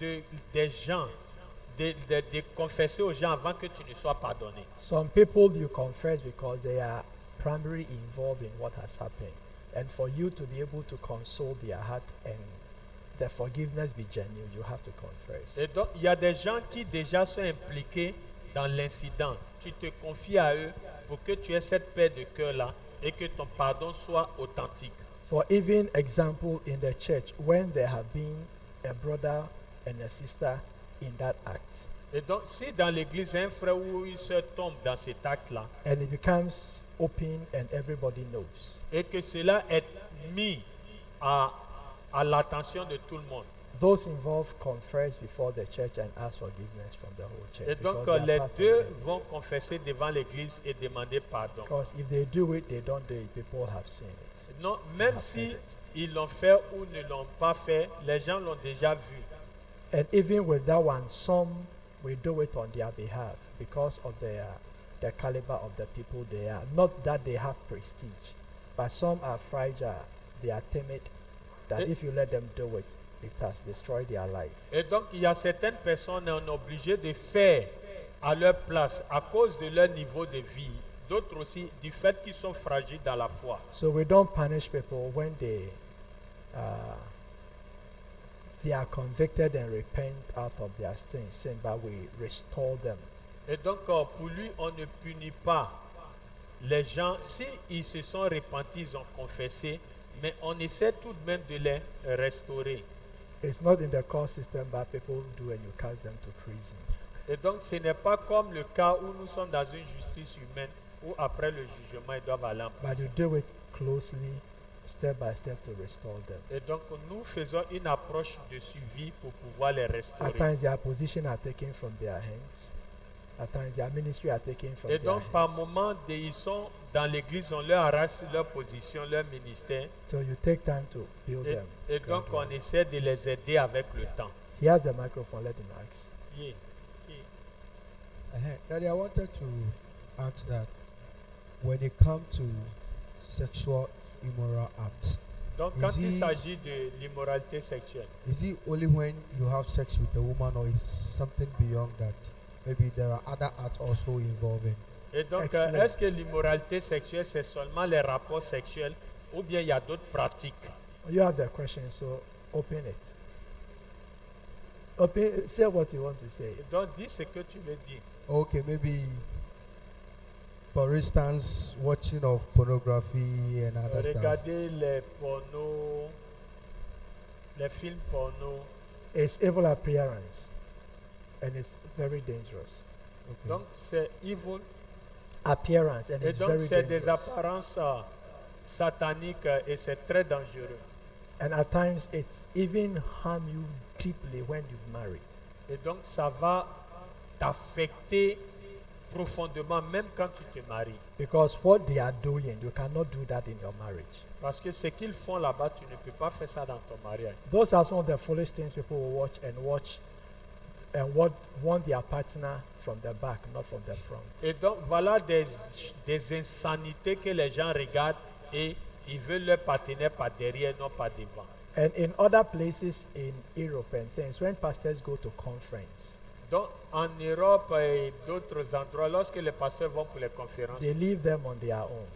des gens, de confesser aux gens avant que tu ne sois pardonné. Some people you confess because they are primarily involved in what has happened. And for you to be able to console their heart and the forgiveness be genuine, you have to confess. Et donc, il y a des gens qui déjà sont impliqués dans l'incident. Tu te confies à eux pour que tu aies cette paix de cœur-là et que ton pardon soit authentique. For even example in the church, when there have been a brother and a sister in that act, Et donc, si dans l'église, un frère ou une soeur tombe dans cet acte-là, and it becomes open and everybody knows, et que cela est mis à l'attention de tout le monde. those involved confess before the church and ask forgiveness from the whole church. Et donc, because they are les part of deux it. vont confesser devant l'église et demander pardon. Because if they do it, they don't do it, people have seen it. Non, même have si heard it. ils l'ont fait ou ne l'ont pas fait, les gens l'ont déjà vu. And even with that one, some will do it on their behalf because of the caliber of the people they are. Not that they have prestige, but some are fragile, they are timid, that Eh. if you let them do it, it has destroyed their life. Et donc, il y a certaines personnes qui sont obligées de faire à leur place à cause de leur niveau de vie. D'autres aussi, du fait qu'ils sont fragiles dans la foi. So we don't punish people when they are convicted and repent out of their sin, but we restore them. Et donc, pour lui, on ne punit pas les gens. Si ils se sont repentis, ils ont confessé, mais on essaie tout de même de les restaurer. It's not in the court system, but people do and you cast them to prison. Et donc, ce n'est pas comme le cas où nous sommes dans une justice humaine, où après le jugement, ils doivent aller en But you prison. do it closely, step by step to restore them. Et donc, nous faisons une approche de suivi pour pouvoir les At restaurer. times their position are taken from their hands. At times their ministry are taken from Et their donc, par hands. moment, ils sont dans l'église, on leur arrache leur position, leur ministère. So you take time to build Et, them. et donc, on gradually. essaie de les aider avec le temps. He has the microphone, let him ask. Yeah. Daddy, I wanted to ask that when it comes to sexual immoral acts, Donc, Is quand il he- s'agit de l'immoralité sexuelle, is it only when you have sex with a woman, or is something beyond that? Maybe there are other acts also involving. et donc, Explain. est-ce que l'immoralité sexuelle, c'est seulement les rapports sexuels ou bien il y a d'autres pratiques? You have the question, so open it. Open, say what you want to say. Et donc, dis ce que tu veux dire. Okay, maybe, for instance, watching of pornography and other stuff. Regarder les pornos, les films pornos. It's evil appearance, and it's very dangerous. Okay. Donc, c'est evil appearance, and Et it's donc, very c'est des dangerous. apparences sataniques et c'est très dangereux. And at times, it even harm you deeply when you marry. Et donc, ça va t'affecter profondément, même quand tu te maries. Because what they are doing, you cannot do that in your marriage. Parce que ce qu'ils font là-bas, tu ne peux pas faire ça dans ton mariage. Those are some of the foolish things people will watch and want their partner from the back, not from the front. Et donc, voilà des insanités que les gens regardent et ils veulent leur partenaire par derrière, non pas devant. And in other places in Europe and things, when pastors go to conference, Donc, en Europe et d'autres endroits, lorsque les pasteurs vont pour les conférences, they leave them on their own.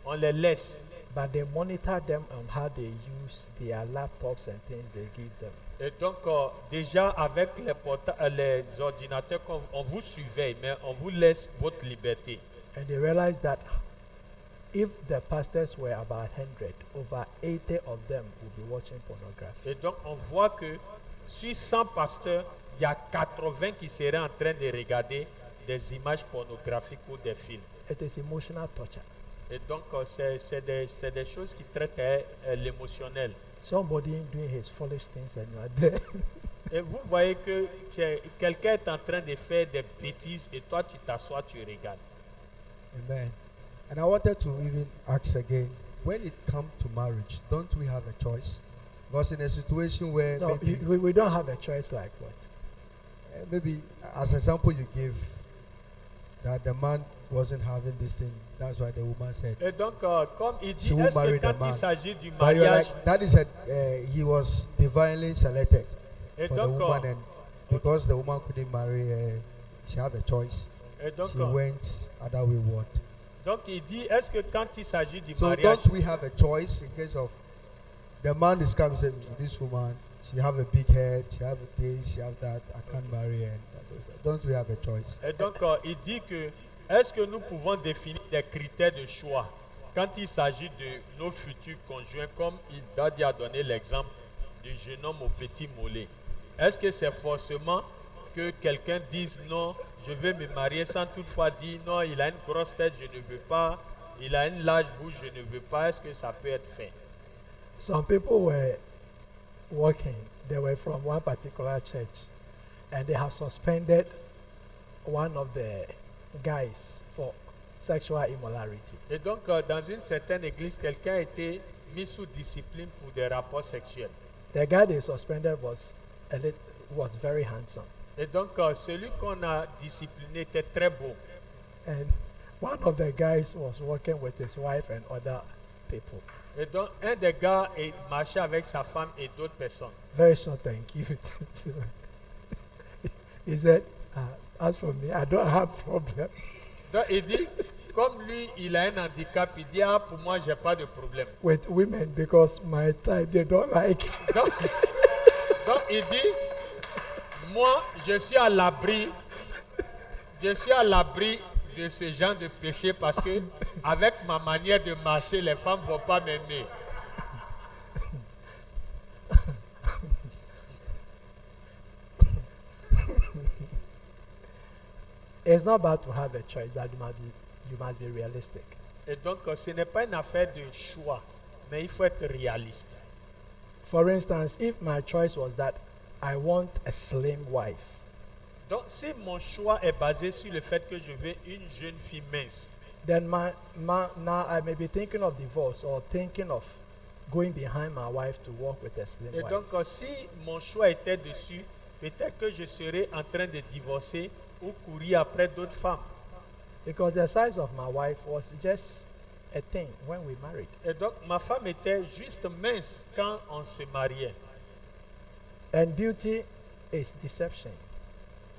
on les laisse. But they monitor them on how they use their laptops and things they give them. Et donc, déjà avec les ordinateurs, on vous surveille, mais on vous laisse votre liberté. And they realize that if the pastors were about 100, over 80 of them will be watching pornography. Et donc, on voit que sur 100 pasteurs, il y a 80 qui seraient en train de regarder des images pornographiques ou des films. It is emotional torture. Et donc, c'est des choses qui traitent l'émotionnel. Somebody doing his foolish things and you are there. Et vous voyez que quelqu'un est en train de faire des bêtises et toi, tu t'assois, tu regardes. Amen. And I wanted to even ask again, when it comes to marriage, don't we have a choice? Because in a situation where No, maybe, we don't have a choice like what? maybe as example you give, that the man wasn't having this thing, that's why the woman said. Et donc, comme il dit, She will est-ce marry que the quand il man. s'agit du But you're mariage, like, that is a, he was divinely selected et for the donc, woman, and because the woman couldn't marry, she had a choice. et donc, She went other wayward. donc il dit, est-ce que quand il s'agit du So mariage, don't we have a choice in case of the man is coming and saying, this woman, she have a big head, she have this, she have that, I can't marry her. Don't we have a choice? et donc il dit que, est-ce que nous pouvons définir des critères de choix quand il s'agit de nos futurs conjoints, comme Daddy a donné l'exemple du jeune homme au petit mollet. Est-ce que c'est forcément que quelqu'un dise non, je veux me marier sans toutefois dire non, il a une grosse tête, je ne veux pas, il a une large bouche, je ne veux pas, est-ce que ça peut être fait? Some people were working, they were from one particular church, and they have suspended one of the guys for sexual immorality. Et donc, dans une certaine église, quelqu'un a été mis sous discipline pour des rapports sexuels. The guy they suspended was very handsome, Et donc, celui qu'on a discipliné était très beau. and one of the guys was working with his wife and other people. Et donc, un des gars marchait avec sa femme et d'autres personnes. Very short and cute. He said, as for me, I don't have problem. Donc, il dit, comme lui, il a un handicap, il dit, ah, pour moi, j'ai pas de problème. With women because my type they don't like. Donc, donc, il dit, moi, je suis à l'abri de ce genre de péché parce que avec ma manière de marcher, les femmes ne vont pas m'aimer. It's not bad to have a choice, but you must be realistic. Et donc, ce n'est pas une affaire de choix, mais il faut être réaliste. For instance, if my choice was that I want a slim wife, Donc, si mon choix est basé sur le fait que je veux une jeune fille mince, then now I may be thinking of divorce or thinking of going behind my wife to walk with a slim et wife. donc si mon choix était dessus, peut-être que je serais en train de divorcer ou courir après d'autres femmes. Because the size of my wife was just a thing when we married. Et donc, ma femme était juste mince quand on se mariait. And beauty is deception.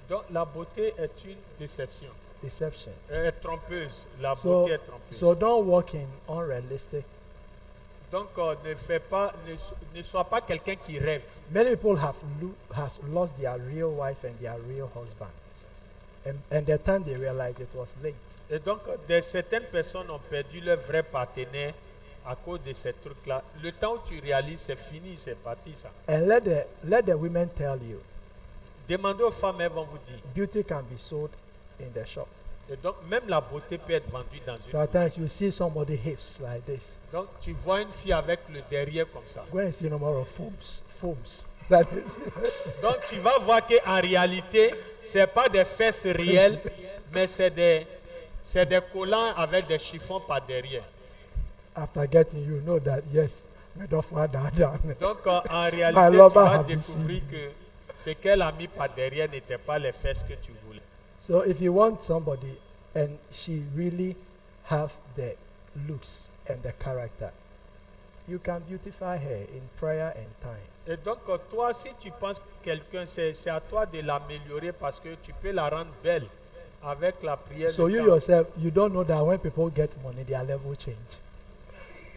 Donc, la beauté est une déception. Deception. Elle est trompeuse. La So, beauté est trompeuse. so don't walk in unrealistic. Donc, ne sois pas quelqu'un qui rêve. Many people has lost their real wife and their real husbands. And the time they realized it was late. Et donc, certaines personnes ont perdu leur vrai partenaire à cause de ces trucs-là. Le temps où tu réalises, c'est fini, c'est parti ça. And let the women tell you, Demandez aux femmes, elles vont vous dire. beauty can be sold in the shop. Et donc, même la beauté peut être vendue dans une boutique. Sometimes you see somebody hips like this. Donc, tu vois une fille avec le derrière comme ça. Go and see no more of foams. That is Donc, tu vas voir qu'en réalité, ce n'est pas des fesses réelles, mais c'est des collants avec des chiffons par derrière. after getting you know that yes, me don't fall down. Donc, en My réalité, tu lover vas have découvrir deceived que ce qu'elle a mis par derrière n'était pas les fesses que tu voulais. So if you want somebody and she really have the looks and the character, you can beautify her in prayer and time. Et donc, toi, si tu penses que quelqu'un, c'est à toi de l'améliorer parce que tu peux la rendre belle avec la prière. So de you temps. yourself, you don't know that when people get money, their level change.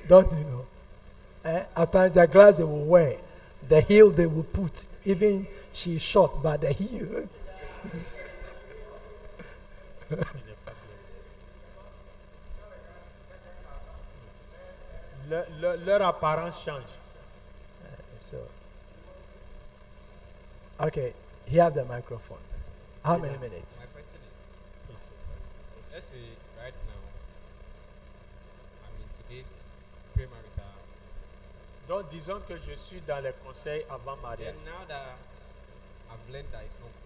Don't you know? At times the glass they will wear, the heel they will put, even she's short, but the heel. Leur apparence change. So, okay, you have the microphone. How many minutes? My question is, let's say right now, I'm in today's premarital sex. Donc, disons que je suis dans les conseils avant mariage. Then now that I've learned that it's not good,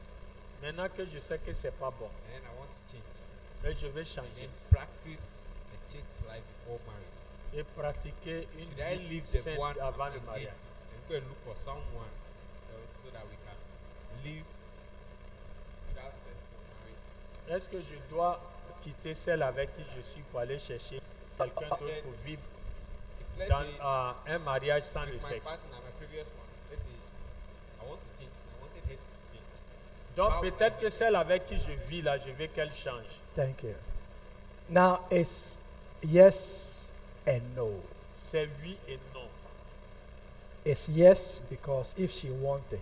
Maintenant que je sais que c'est pas bon, and then I want to change, mais je vais and changer then practice a chaste life before marriage. et pratiquer une Should I vie leave the sainte one avant I'm le in mariage. and go and look for someone else so that we can live without sex till marriage? Est-ce que je dois quitter celle avec qui je suis pour aller chercher quelqu'un d'autre pour vivre If let's dans say un mariage sans le with my sexe? partner, my previous one, let's say I want to change, I wanted her to change. Donc How peut-être would I que celle avec qui je vis là, je veux qu'elle change. Thank you. Now it's yes and no. C'est oui et non. It's yes because if she wants it,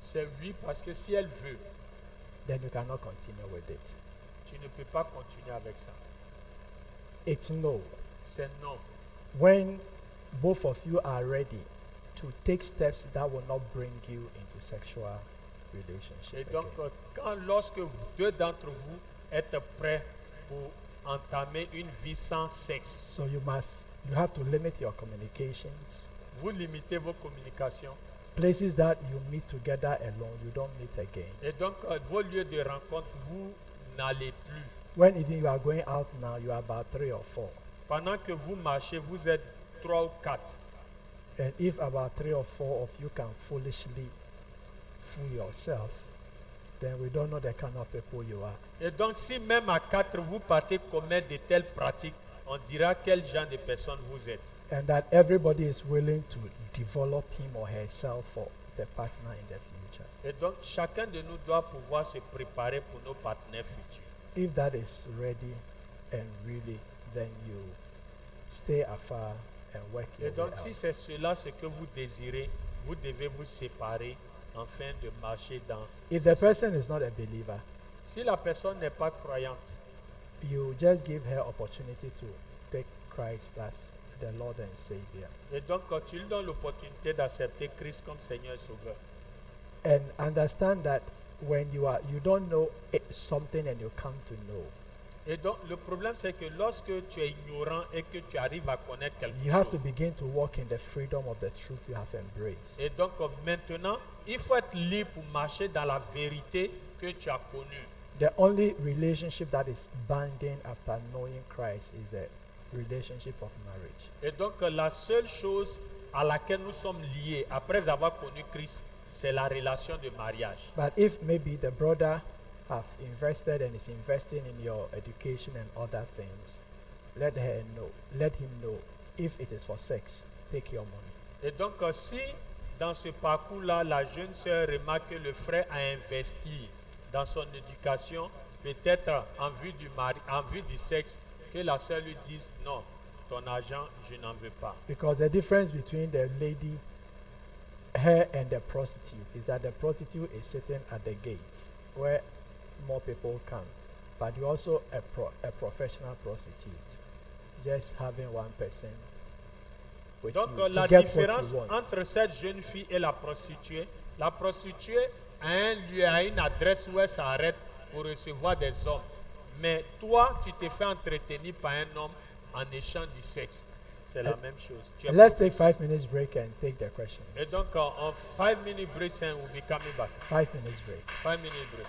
C'est oui parce que si elle veut, then you cannot continue with it. tu ne peux pas continuer avec ça. It's no. C'est non. When both of you are ready to take steps that will not bring you into sexual Et relationship. donc, again. lorsque deux d'entre vous êtes prêts pour entamer une vie sans sexe, So you have to limit your communications. vous limitez vos communications. Places that you meet together alone, you don't meet again. Et donc, vos lieux de rencontre, vous n'allez plus. When even you are going out now, you are about 3 or 4. Pendant que vous marchez, vous êtes 3 ou 4. And if about 3 or 4 of you can foolishly fool yourself, then we don't know the kind of people you are. Et donc, si même à 4, vous partez commettre de telles pratiques, on dira quel genre de personne vous êtes. And that everybody is willing to develop him or herself for the partner in the future. Et donc, chacun de nous doit pouvoir se préparer pour nos partenaires futurs. If that is ready and really, then you stay afar and work Et your donc, way si out. c'est cela ce que vous désirez, vous devez vous séparer afin de marcher dans. If the person is not a believer, Si la personne n'est pas croyante, you just give her opportunity to take Christ as the Lord and Savior. et donc quand tu lui donnes l'opportunité d'accepter Christ comme Seigneur et Sauveur, And understand that when you don't know something and you come to know, et donc le problème c'est que lorsque tu es ignorant et que tu arrives à connaître quelque you have chose, to begin to walk in the freedom of the truth you have embraced. et donc maintenant, il faut être libre pour marcher dans la vérité que tu as connue. The only relationship that is binding after knowing Christ is the relationship of marriage. Et donc la seule chose à laquelle nous sommes liés après avoir connu Christ, c'est la relation de mariage. But if maybe the brother have invested and is investing in your education and other things, let him know if it is for sex, take your money. Et donc si dans ce parcours-là, la jeune sœur remarque que le frère a investi dans son éducation, peut-être en vue du sexe, que la sœur lui dise non, ton argent, je n'en veux pas. Because the difference between the lady, her and the prostitute is that the prostitute is sitting at the gate where more people come. But you also a professional prostitute, just having one person with Donc you la to get what différence you want. entre cette jeune fille et la prostituée a un lieu, a une adresse où elle s'arrête pour recevoir des hommes. Mais toi, tu te fais entretenir par un homme en échange du sexe. C'est la même chose. Tu es Let's take 5 minutes break and take the questions. Et donc, en 5 minutes break, we'll be coming back. 5 minutes break. 5 minutes break.